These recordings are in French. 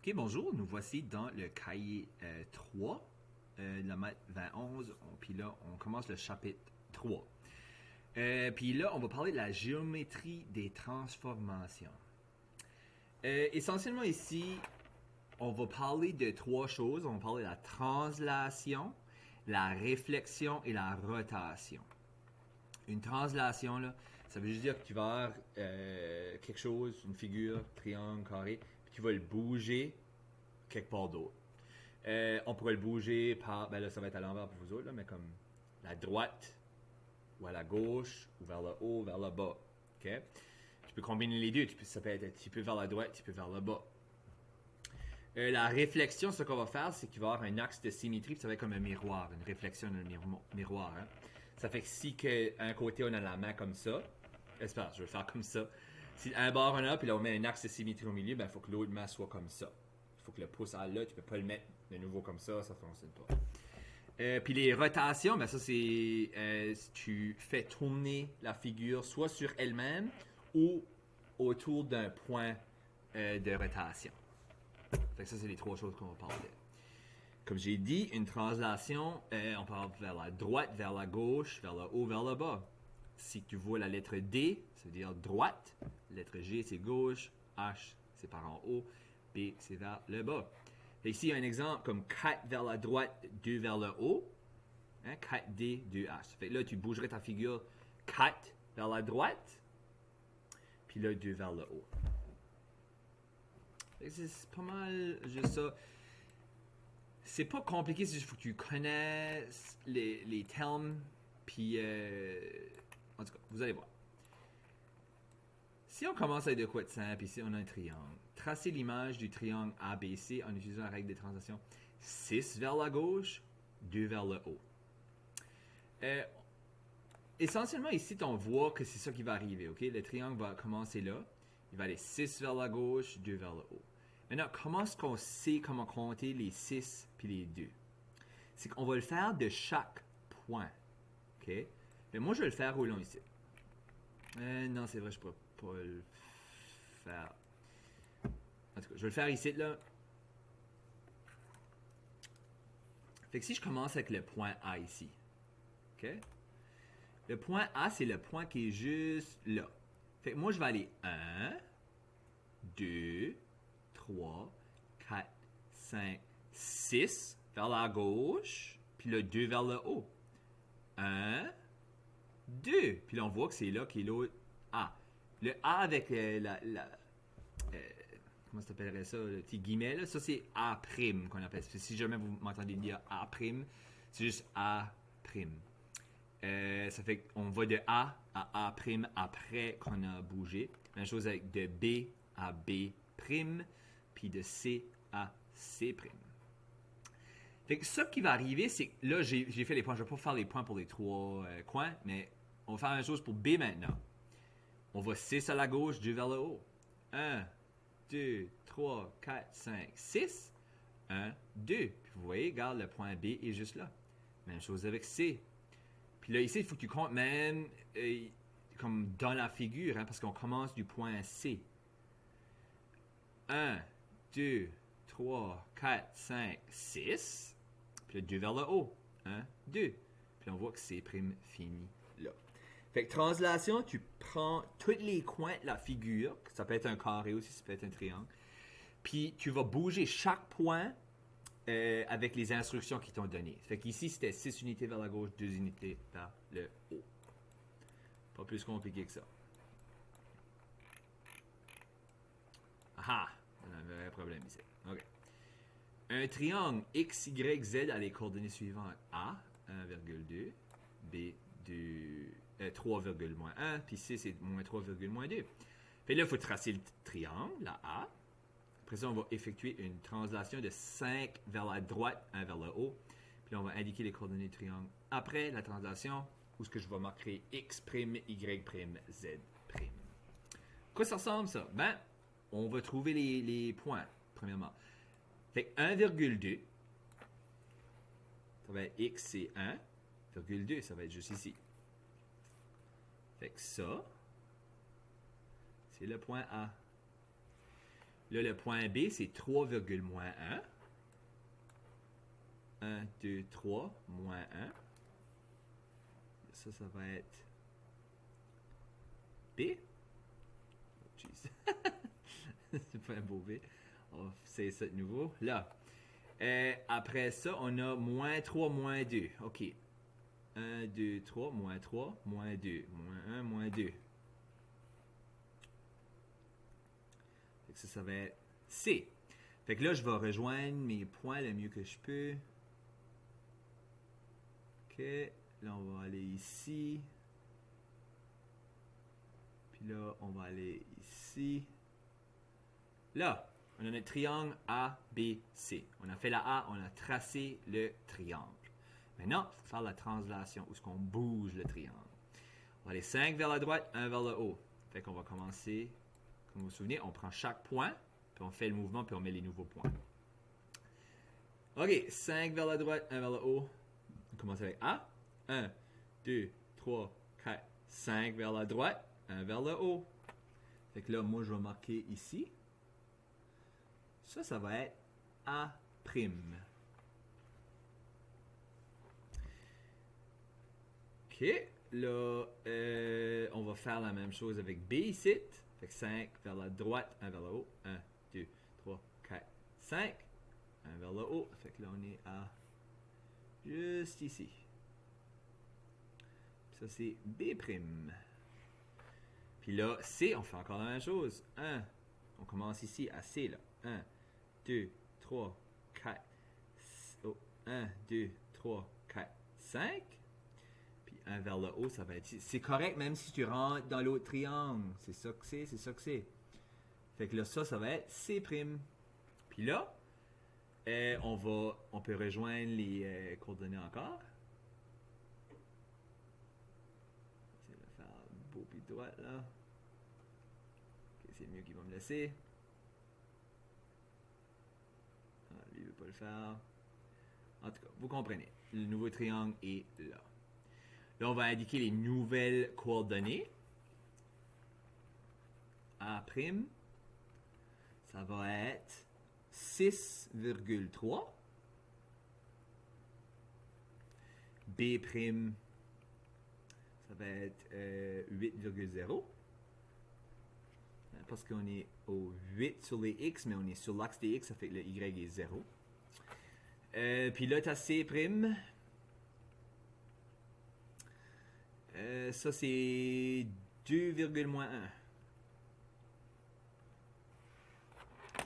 Ok, bonjour, nous voici dans le cahier 3 de la maths 2011. Puis là, on commence le chapitre 3. Puis là, on va parler de la géométrie des transformations. Essentiellement ici, on va parler de trois choses. On va parler de la translation, la réflexion et la rotation. Une translation, là, ça veut juste dire que tu vas avoir quelque chose, une figure, triangle, carré, puis tu vas le bouger quelque part d'autre. On pourrait le bouger par, ben là ça va être à l'envers pour vous autres, là, mais comme la droite, ou à la gauche, ou vers le haut, vers le bas. Ok? Tu peux combiner les deux, ça peut être un petit peu vers la droite, un petit peu vers le bas. La réflexion, ce qu'on va faire, c'est qu'il va y avoir un axe de symétrie, puis ça va être comme un miroir, une réflexion d'un miroir. Hein? Ça fait que si un côté on a la main comme ça, espère, je vais le faire comme ça. Si un bord on a, puis là on met un axe de symétrie au milieu, ben il faut que l'autre main soit comme ça. Il faut que le pouce aille là, tu peux pas le mettre de nouveau comme ça fonctionne pas. Puis les rotations, ben ça c'est tu fais tourner la figure soit sur elle-même ou autour d'un point de rotation. Fait que ça, c'est les trois choses qu'on va parler. Comme j'ai dit, une translation, on parle vers la droite, vers la gauche, vers le haut, vers le bas. Si tu vois la lettre D, ça veut dire droite. Lettre G, c'est gauche. H, c'est par en haut. B, c'est vers le bas. Et ici, il y a un exemple comme 4 vers la droite, 2 vers le haut. Hein, 4D, 2H. Fait que là, tu bougerais ta figure 4 vers la droite, puis là, 2 vers le haut. C'est pas mal juste ça. C'est pas compliqué, c'est juste qu'il faut que tu connaisses les termes, puis en tout cas, vous allez voir. Si on commence avec de quoi de simple, ici on a un triangle. Tracez l'image du triangle ABC en utilisant la règle des translations. 6 vers la gauche, 2 vers le haut. Essentiellement, ici, on voit que c'est ça qui va arriver, ok? Le triangle va commencer là. Il va aller 6 vers la gauche, 2 vers le haut. Maintenant, comment est-ce qu'on sait comment compter les 6 puis les 2? C'est qu'on va le faire de chaque point. OK? Mais moi, je vais le faire au long ici. Non, c'est vrai, je ne peux pas le faire. En tout cas, je vais le faire ici, là. Fait que si je commence avec le point A ici. OK? Le point A, c'est le point qui est juste là. Fait que moi, je vais aller 1, 2, 3, 4, 5, 6 vers la gauche, puis le 2 vers le haut. 1, 2. Puis là, on voit que c'est là qui est l'autre A. Le A avec comment ça s'appellerait ça, le petit guillemet, là, ça c'est A' qu'on appelle. Si jamais vous m'entendez dire A', c'est juste A'. Ça fait qu'on va de A à A' après qu'on a bougé. Même chose avec de B à B', puis de C à C'. Fait que ça qui va arriver, c'est que là, j'ai fait les points. Je ne vais pas faire les points pour les trois coins, mais on va faire la même chose pour B maintenant. On va 6 à la gauche, 2 vers le haut. 1, 2, 3, 4, 5, 6. 1, 2. Puis vous voyez, regarde, le point B est juste là. Même chose avec C. Puis là, ici, il faut que tu comptes même comme dans la figure, hein, parce qu'on commence du point C. 1, 2, 3, 4, 5, 6. Puis là, 2 vers le haut. 1, 2. Puis on voit que C' finit là. Fait que translation, tu prends tous les coins de la figure, ça peut être un carré aussi, ça peut être un triangle, puis tu vas bouger chaque point avec les instructions qu'ils t'ont données. Fait qu'ici, c'était 6 unités vers la gauche, 2 unités vers le haut. Pas plus compliqué que ça. Ah! On a un vrai problème ici. OK. Un triangle x, y, z a les coordonnées suivantes. A, 1,2, B, 3,-1, puis C, c'est moins 3,-2. Puis là, il faut tracer le triangle, la A. Après ça, on va effectuer une translation de 5 vers la droite, 1 vers le haut. Puis là, on va indiquer les coordonnées du triangle. Après la translation, où est-ce que je vais marquer x', y', z'. Quoi ça ressemble, ça? Ben, on va trouver les points, premièrement. Fait que 1,2, ça va être x, c'est 1,2, ça va être juste ici. Fait que ça, c'est le point A. Là, le point B, c'est 3, moins 1. 1, 2, 3, moins 1. Ça va être B. Oh, jeez. C'est pas un beau B. On va essayer ça de nouveau. Là. Après ça, on a moins 3, moins 2. OK. 1, 2, 3, moins 3, moins 2. Moins 1, moins 2. Fait que ça va être C. Fait que là, je vais rejoindre mes points le mieux que je peux. OK. Là, on va aller ici. Puis là, on va aller ici. Là, on a notre triangle A, B, C. On a fait la A, on a tracé le triangle. Maintenant, il faut faire la translation, où est-ce qu'on bouge le triangle. On va aller 5 vers la droite, 1 vers le haut. Fait qu'on va commencer, comme vous vous souvenez, on prend chaque point, puis on fait le mouvement, puis on met les nouveaux points. OK, 5 vers la droite, 1 vers le haut. On commence avec A. 1, 2, 3, 4, 5 vers la droite, 1 vers le haut. Fait que là, moi, je vais marquer ici. Ça va être A'. OK. Là, on va faire la même chose avec B ici. Fait que 5 vers la droite, 1 vers le haut. 1, 2, 3, 4, 5. 1 vers le haut. Fait que là, on est à juste ici. Ça, c'est B'. Puis là, C, on fait encore la même chose. 1. On commence ici à C, là. 1, 2, 3, 4. 1, 2, 3, 4, 5. Puis 1 vers le haut, ça va être ici. C'est correct même si tu rentres dans l'autre triangle. C'est ça que c'est, c'est ça que c'est. Fait que là, ça va être C'. Puis là, on peut rejoindre les coordonnées encore. Je vais faire beau puis droite là. Okay, c'est mieux qu'il va me laisser. Ah, lui, il ne veut pas le faire. En tout cas, vous comprenez. Le nouveau triangle est là. Là, on va indiquer les nouvelles coordonnées. A', ça va être 6,3. B', ça va être 8,0. Parce qu'on est au 8 sur les X, mais on est sur l'axe des X, ça fait que le Y est 0. Puis là, tu as C'. Ça, c'est 2,1.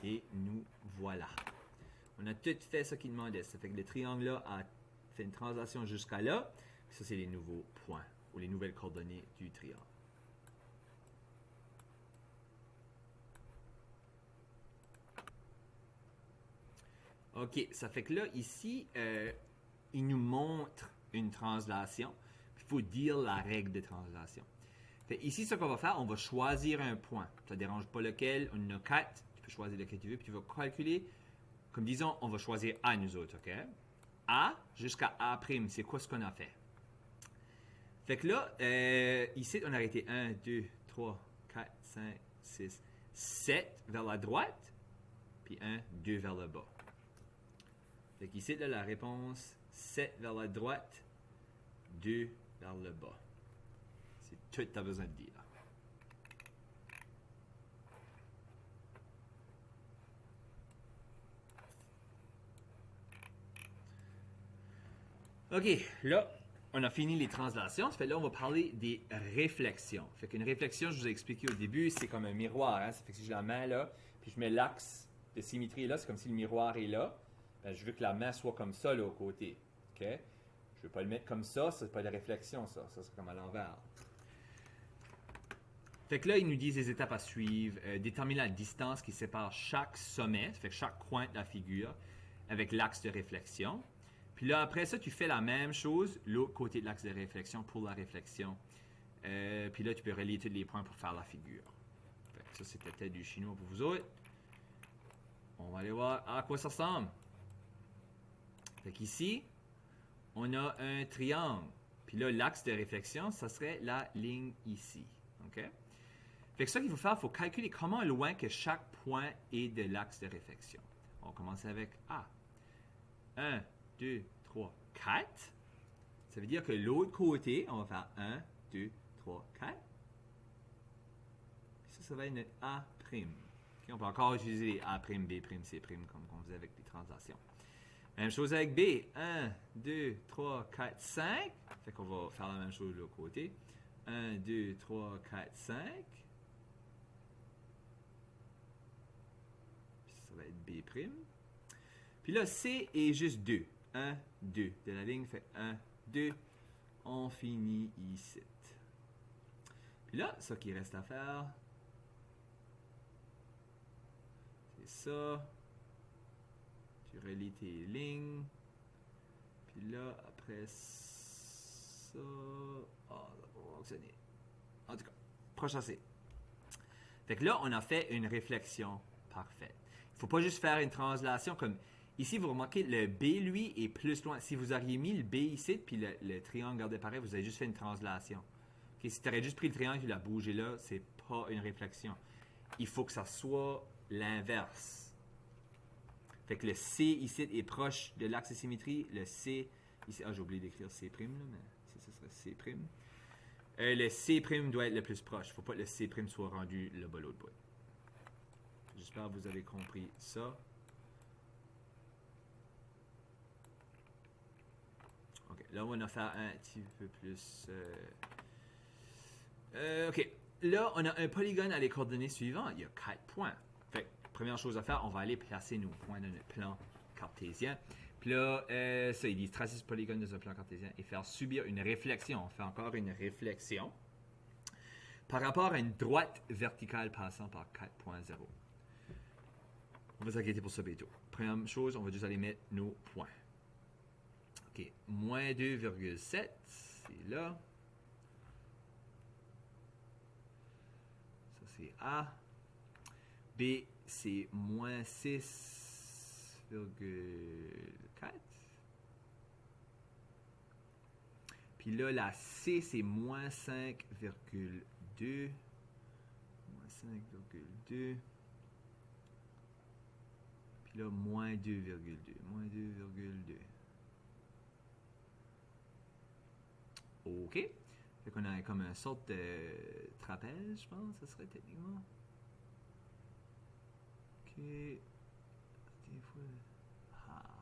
Et nous voilà. On a tout fait ce qu'il demandait. Ça fait que le triangle-là a fait une translation jusqu'à là. Ça, c'est les nouveaux points ou les nouvelles coordonnées du triangle. OK, ça fait que là, ici, il nous montre une translation. Il faut dire la règle de translation. Fait, ici, ce qu'on va faire, on va choisir un point. Ça ne dérange pas lequel. On en a 4. Tu peux choisir lequel tu veux. Puis tu vas calculer. Comme disons, on va choisir A, nous autres. OK? A jusqu'à A'. C'est quoi ce qu'on a fait? Fait que là, ici, on a arrêté 1, 2, 3, 4, 5, 6, 7 vers la droite. Puis 1, 2 vers le bas. Fait qu'ici, là, la réponse, 7 vers la droite, 2 vers le bas. C'est tout que tu as besoin de dire. OK, là, on a fini les translations. Ça fait là, on va parler des réflexions. Fait qu'une réflexion, je vous ai expliqué au début, c'est comme un miroir. Hein? Ça fait que si j'ai la main là, puis je mets l'axe de symétrie là, c'est comme si le miroir est là. Ben, je veux que la main soit comme ça, là, au côté. OK? Je ne veux pas le mettre comme ça, c'est pas de réflexion, ça. Ça, c'est comme à l'envers. Fait que là, ils nous disent les étapes à suivre. Déterminer la distance qui sépare chaque sommet, ça fait que chaque coin de la figure, avec l'axe de réflexion. Puis là, après ça, tu fais la même chose, l'autre côté de l'axe de réflexion pour la réflexion. Puis là, tu peux relier tous les points pour faire la figure. Fait que ça, c'était peut-être du chinois pour vous autres. On va aller voir à quoi ça ressemble. Fait qu'ici, on a un triangle. Puis là, l'axe de réflexion, ça serait la ligne ici. OK? Fait que ça qu'il faut faire, il faut calculer comment loin que chaque point est de l'axe de réflexion. On commence avec A. 1, 2, 3, 4. Ça veut dire que l'autre côté, on va faire 1, 2, 3, 4. Ça va être notre A'. Okay, on peut encore utiliser les A', B', C' comme on faisait avec les translations. Même chose avec B. 1, 2, 3, 4, 5. Fait qu'on va faire la même chose de l'autre côté. 1, 2, 3, 4, 5. Ça va être B'. Puis là, C est juste 2. 1, 2. De la ligne, fait 1, 2. On finit ici. Puis là, ce qui reste à faire, c'est ça. Tu relis tes lignes. Puis là, après ça... Ah, ça va fonctionner. En tout cas, prochain C. Fait que là, on a fait une réflexion parfaite. Il ne faut pas juste faire une translation comme... Ici, vous remarquez, le B, lui, est plus loin. Si vous auriez mis le B ici, puis le triangle gardé pareil, vous avez juste fait une translation. Okay, si tu aurais juste pris le triangle et l'as bougé là, c'est pas une réflexion. Il faut que ça soit l'inverse. Fait que le C ici est proche de l'axe de symétrie. Le C ici... Ah, j'ai oublié d'écrire C', là, mais ça serait C'. Le C' doit être le plus proche. Il ne faut pas que le C' soit rendu le bas l'autre bout. J'espère que vous avez compris ça. OK, là, on va faire un petit peu plus... OK, là, on a un polygone à les coordonnées suivantes. Il y a 4 points. Fait que, première chose à faire, on va aller placer nos points dans notre plan cartésien. Puis là, ça, ils disent tracer ce polygone dans un plan cartésien et faire subir une réflexion. On fait encore une réflexion par rapport à une droite verticale passant par 4.0. On va s'inquiéter pour ça bientôt. Première chose, on va juste aller mettre nos points. OK, moins 2,7, c'est là. Ça, c'est A. B, c'est moins 6,4. Puis là, la C, c'est moins 5,2. Moins 5,2. Puis là, moins 2,2. Moins 2,2. OK. Fait qu'on a comme une sorte de trapèze, je pense, ça serait techniquement. OK. Des fois... Ah.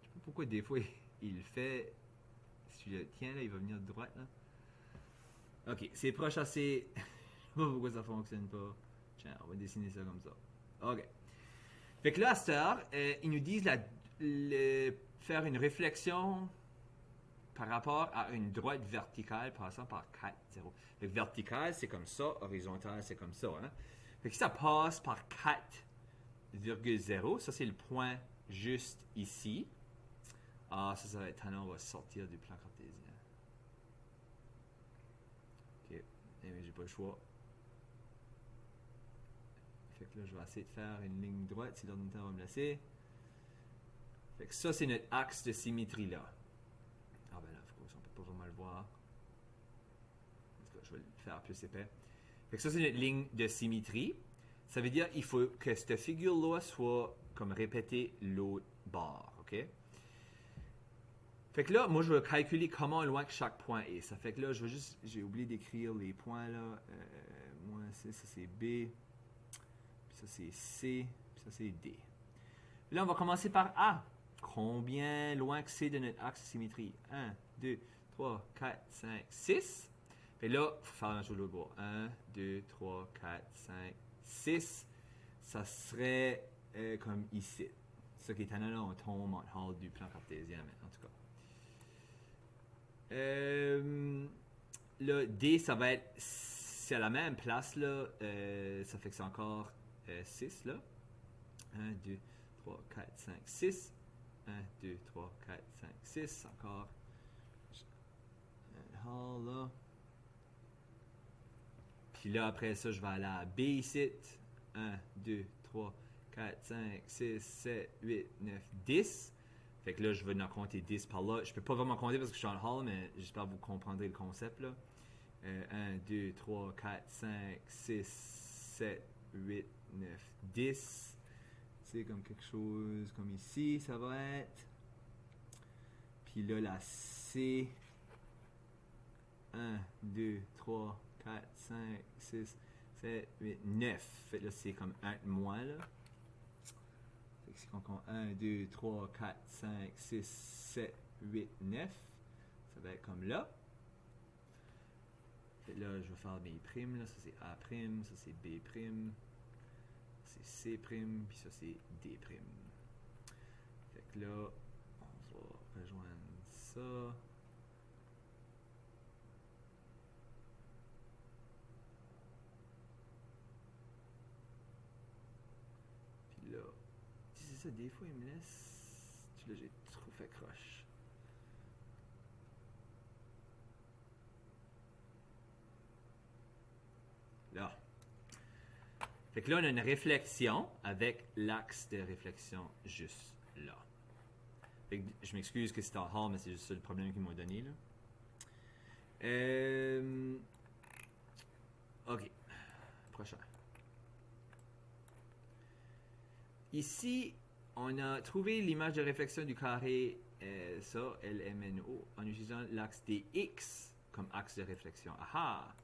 Je sais pas pourquoi des fois il le fait. Si je le tiens là, il va venir de droite là. OK, c'est proche assez. Je sais pas pourquoi ça fonctionne pas. Tiens, on va dessiner ça comme ça. OK. Fait que là, à cette heure, ils nous disent faire une réflexion par rapport à une droite verticale passant par 4, 0. Fait que verticale, c'est comme ça. Horizontal, c'est comme ça. Hein? Fait que si ça passe par 4,0, ça c'est le point juste ici. Ah, ça va être... On va sortir du plan cartésien. OK. Mais j'ai pas le choix. Fait que là, je vais essayer de faire une ligne droite si l'ordinateur va me laisser. Fait que ça, c'est notre axe de symétrie là. Ah ben là, on ne peut pas vraiment le voir. En tout cas, je vais le faire plus épais. Fait que ça, c'est notre ligne de symétrie. Ça veut dire qu'il faut que cette figure-là soit comme répétée l'autre bord. OK? Fait que là, moi, je vais calculer comment loin que chaque point est. Ça fait que là, j'ai oublié d'écrire les points là. Moins C, ça c'est B. Puis ça c'est C. Puis ça c'est D. Là, on va commencer par A. Combien loin que c'est de notre axe de symétrie? 1, 2, 3, 4, 5, 6. Et là, il faut faire la même chose de l'autre bord. 1, 2, 3, 4, 5, 6. Ça serait comme ici. Ce qui est en là, on tombe en hall du plan cartésien, mais en tout cas. Là, D, ça va être... C'est à la même place, là. Ça fait que c'est encore 6, là. 1, 2, 3, 4, 5, 6. 1, 2, 3, 4, 5, 6. Encore un hall là. Puis là, après ça, je vais aller à B ici. 1, 2, 3, 4, 5, 6, 7, 8, 9, 10. Fait que là, je vais en compter 10 par là. Je peux pas vraiment compter parce que je suis en hall, mais j'espère que vous comprendrez le concept, là. 1, 2, 3, 4, 5, 6, 7, 8, 9, 10. C'est comme quelque chose comme ici, ça va être. Puis là, la C. 1, 2, 3, 4, 5, 6, 7, 8, 9. Fait que là, c'est comme un de moins, là. Fait que si on compte 1, 2, 3, 4, 5, 6, 7, 8, 9, ça va être comme là. Fait que là, je vais faire mes primes, là. Ça, c'est A', ça, c'est B', c'est C', puis ça, c'est D'. Fait que là, on va rejoindre ça. Puis là, c'est ça, des fois, il me laisse. Là, j'ai trop fait croche. Là. Fait que là, on a une réflexion avec l'axe de réflexion juste là. Fait que je m'excuse que c'est en hall, mais c'est juste ça le problème qu'ils m'ont donné, là. OK. Prochain. Ici, on a trouvé l'image de réflexion du carré, ça, LMNO, en utilisant l'axe des X comme axe de réflexion. Aha!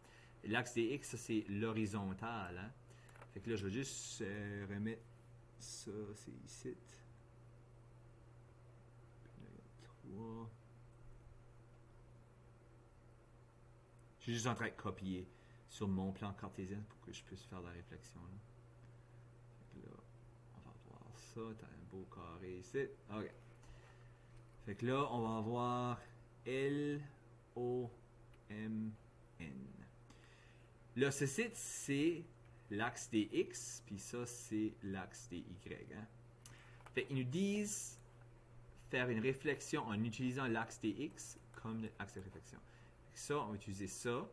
L'axe des X, ça, c'est l'horizontale, hein? Fait que là, je vais juste remettre ça, c'est ici. Puis là, il y a 3. Je suis juste en train de copier sur mon plan cartésien pour que je puisse faire la réflexion. Là. Fait que là, on va voir ça. T'as un beau carré ici. OK. Fait que là, on va avoir L, O, M, N. Là, ceci, c'est l'axe des X, puis ça, c'est l'axe des Y. Hein? Fait qu'ils nous disent faire une réflexion en utilisant l'axe des X comme l'axe de réflexion. Ça, on va utiliser ça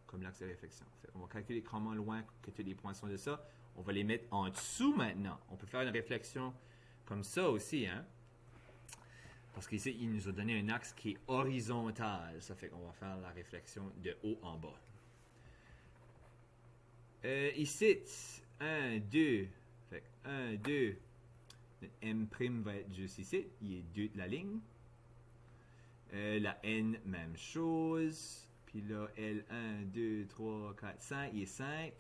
comme l'axe de réflexion. Fait, on va calculer comment loin que tous les points sont de ça. On va les mettre en dessous maintenant. On peut faire une réflexion comme ça aussi, hein? Parce qu'ici, il nous a donné un axe qui est horizontal. Ça fait qu'on va faire la réflexion de haut en bas. Ici, 1, 2. Fait 1, 2. Notre M' va être juste ici. Il est 2 de la ligne. La N, même chose. Puis là, L, 1, 2, 3, 4, 5. Il est 5.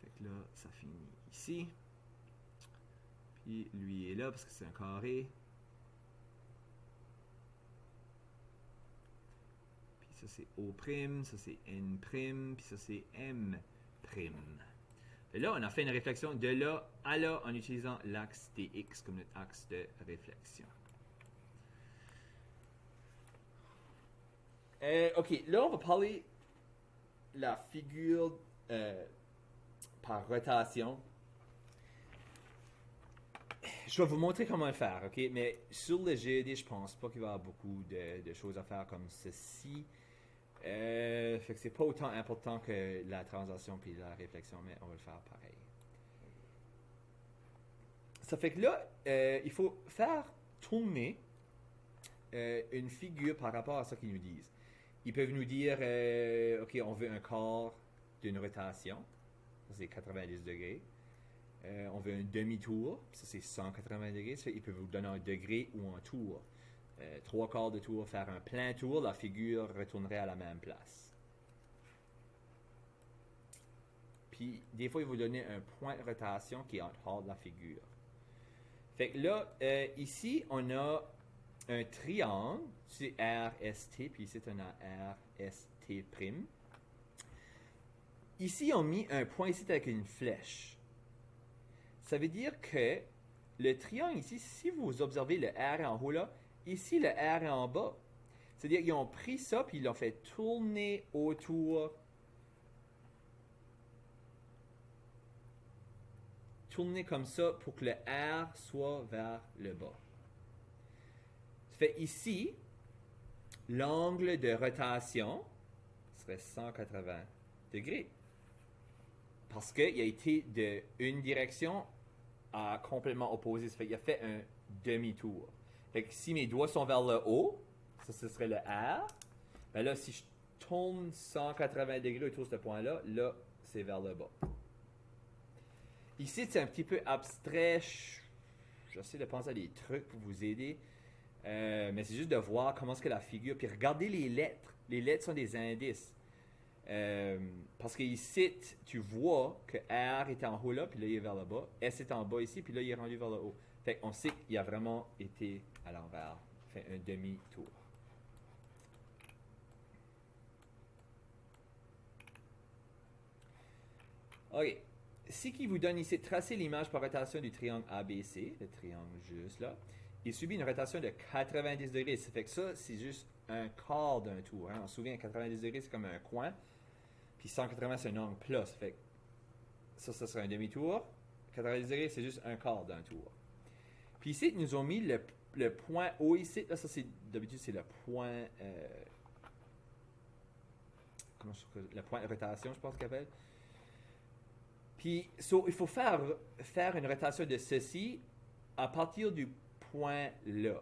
Fait que là, ça finit ici. Puis lui est là parce que c'est un carré. Puis ça, c'est O'. Ça, c'est N'. Puis ça, c'est M'. Et là, on a fait une réflexion de là à là en utilisant l'axe des X comme notre axe de réflexion. OK, là, on va parler de la figure par rotation. Je vais vous montrer comment le faire, OK? Mais sur le GED, je pense pas qu'il va y avoir beaucoup de choses à faire comme ceci. Fait que c'est pas autant important que la translation puis la réflexion, mais on va le faire pareil. Ça fait que là, il faut faire tourner une figure par rapport à ce qu'ils nous disent. Ils peuvent nous dire, OK, on veut un quart d'une rotation. Ça, c'est 90 degrés. On veut un demi-tour. Ça, c'est 180 degrés. Ça, ils peuvent vous donner un degré ou un tour. 3 quarts de tour, faire un plein tour, la figure retournerait à la même place. Puis, des fois, ils vous donnent un point de rotation qui est en dehors de la figure. Fait que là, ici, on a un triangle, c'est RST, puis ici, on a RST'. Ici, on a mis un point ici avec une flèche. Ça veut dire que le triangle ici, si vous observez le R en haut là, ici le R est en bas. C'est-à-dire qu'ils ont pris ça puis ils l'ont fait tourner autour. Tourner comme ça pour que le R soit vers le bas. Ça fait ici, l'angle de rotation serait 180 degrés. Parce qu'il a été de une direction à complètement opposée. Ça fait qu'il a fait un demi-tour. Fait que si mes doigts sont vers le haut, ça ce serait le R. Ben là, si je tourne 180 degrés autour de ce point-là, là, c'est vers le bas. Ici, c'est un petit peu abstrait. J'essaie de penser à des trucs pour vous aider. Mais c'est juste de voir comment est-ce que la figure... Puis regardez les lettres. Les lettres sont des indices. Parce qu'ici, tu vois que R est en haut là, puis là, il est vers le bas. S est en bas ici, puis là, il est rendu vers le haut. Fait qu'on sait qu'il a vraiment été à l'envers. Fait un demi-tour. OK. Ce qui vous donne ici, tracer l'image par rotation du triangle ABC, le triangle juste là. Il subit une rotation de 90 degrés. Ça fait que ça, c'est juste un quart d'un tour. Hein. On se souvient, 90 degrés, c'est comme un coin. Puis 180, c'est un angle plat. Ça fait que ça serait un demi-tour. 90 degrés, c'est juste un quart d'un tour. Puis ici, ils nous ont mis le point haut ici. Là, ça, c'est d'habitude, c'est le point... le point de rotation, je pense qu'il appelle. Puis, il faut faire une rotation de ceci à partir du point là.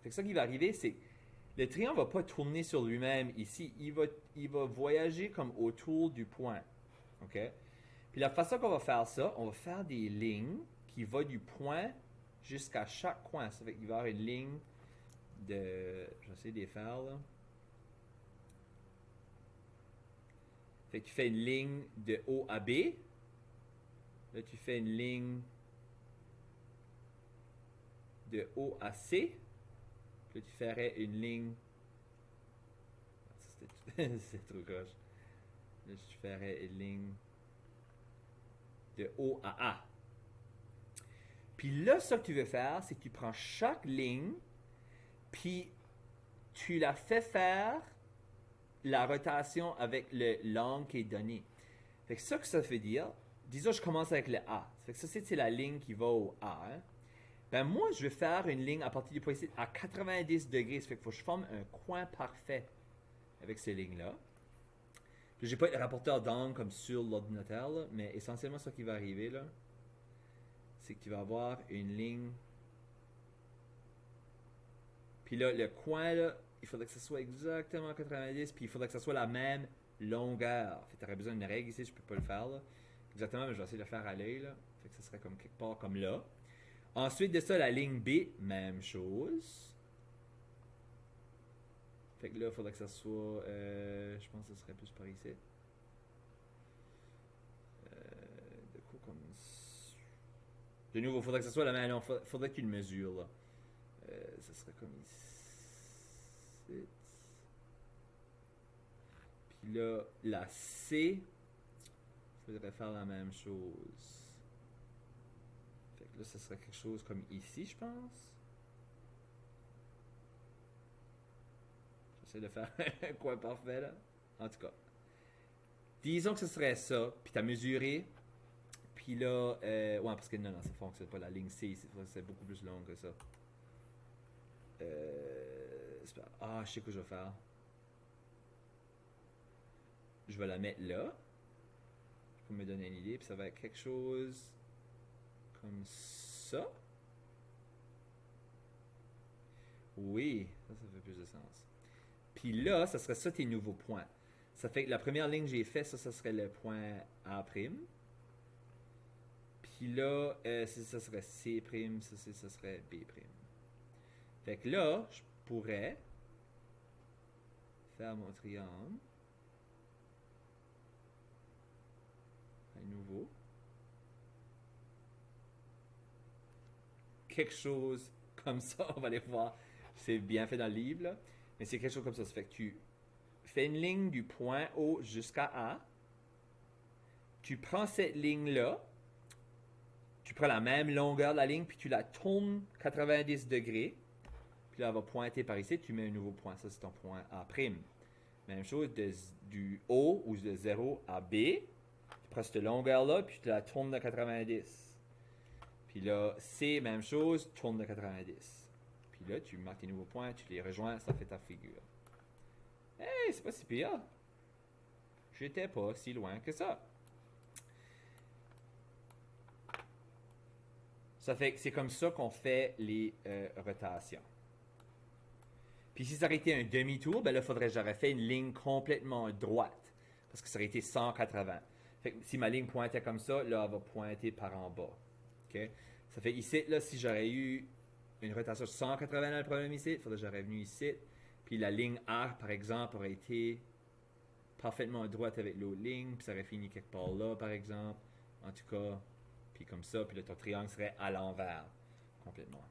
Fait que ça qui va arriver, c'est le triangle ne va pas tourner sur lui-même ici. Il va voyager comme autour du point. OK? Puis la façon qu'on va faire ça, on va faire des lignes qui vont du point jusqu'à chaque coin. Ça fait qu'il va y avoir une ligne de... J'essaie de les faire, là. Fait que tu fais une ligne de O à B. Là, tu fais une ligne de O à C. Là, tu ferais une ligne... C'est trop croche. Là, tu ferais une ligne de O à A. Puis là, ce que tu veux faire, c'est que tu prends chaque ligne, puis tu la fais faire la rotation avec l'angle qui est donné. Fait que ça que ça veut dire, disons je commence avec le A. Fait que ça, c'est la ligne qui va au A. Hein? Ben moi, je vais faire une ligne à partir du point ici à 90 degrés. Ça fait qu'il faut que je forme un coin parfait avec ces lignes-là. Je n'ai pas le rapporteur d'angle comme sur l'ordinateur, là, mais essentiellement, ce qui va arriver, là, c'est que tu vas avoir une ligne. Puis là, le coin, là, il faudrait que ce soit exactement 90, puis il faudrait que ce soit la même longueur. Fait que tu aurais besoin d'une règle ici, je peux pas le faire, là. Exactement, mais je vais essayer de le faire à l'œil, là. Fait que ce serait comme quelque part comme là. Ensuite de ça, la ligne B, même chose. Fait que là, il faudrait que ça soit... je pense que ce serait plus par ici. De quoi comme... De nouveau, il faudrait que ce soit la même... Non, faudrait que tu le mesures, là. Ça serait comme ici. Puis là, la C, il faudrait faire la même chose. Fait que là, ça serait quelque chose comme ici, je pense. J'essaie de faire un coin parfait, là. En tout cas. Disons que ce serait ça, puis tu as mesuré. Puis là, ouais, parce que non, ça ne fonctionne pas. La ligne C, c'est beaucoup plus long que ça. Je sais ce que je vais faire. Je vais la mettre là. Pour me donner une idée. Puis ça va être quelque chose comme ça. Oui, ça fait plus de sens. Puis là, ça serait ça tes nouveaux points. Ça fait que la première ligne que j'ai fait, ça serait le point A'. Puis là, ça serait C', ça serait B'. Fait que là, je pourrais faire mon triangle. À nouveau. Quelque chose comme ça, on va aller voir. C'est bien fait dans le livre, là. Mais c'est quelque chose comme ça. Ça fait que tu fais une ligne du point O jusqu'à A. Tu prends cette ligne-là. Tu prends la même longueur de la ligne, puis tu la tournes 90 degrés. Puis là, elle va pointer par ici. Tu mets un nouveau point. Ça, c'est ton point A'. Même chose du O ou de 0 à B. Tu prends cette longueur-là, puis tu la tournes de 90. Puis là, C, même chose, tourne de 90. Puis là, tu marques tes nouveaux points, tu les rejoins, ça fait ta figure. Hey, c'est pas si pire. J'étais pas si loin que ça. Ça fait que c'est comme ça qu'on fait les rotations. Puis si ça aurait été un demi-tour, ben là, j'aurais fait une ligne complètement droite. Parce que ça aurait été 180. Fait que si ma ligne pointait comme ça, là, elle va pointer par en bas. OK? Ça fait ici, là, si j'aurais eu une rotation de 180 dans le problème ici, il faudrait que j'aurais venu ici. Puis la ligne A, par exemple, aurait été parfaitement droite avec l'autre ligne. Puis ça aurait fini quelque part là, par exemple. En tout cas, puis comme ça. Puis là, ton triangle serait à l'envers. Complètement.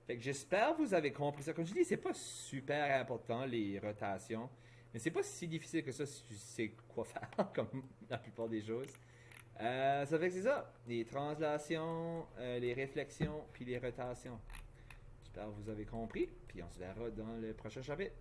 Fait que j'espère que vous avez compris ça. Comme je dis, c'est pas super important les rotations, mais c'est pas si difficile que ça si tu sais quoi faire, comme la plupart des choses. Ça fait que c'est ça. Les translations, les réflexions, puis les rotations. J'espère que vous avez compris, puis on se verra dans le prochain chapitre.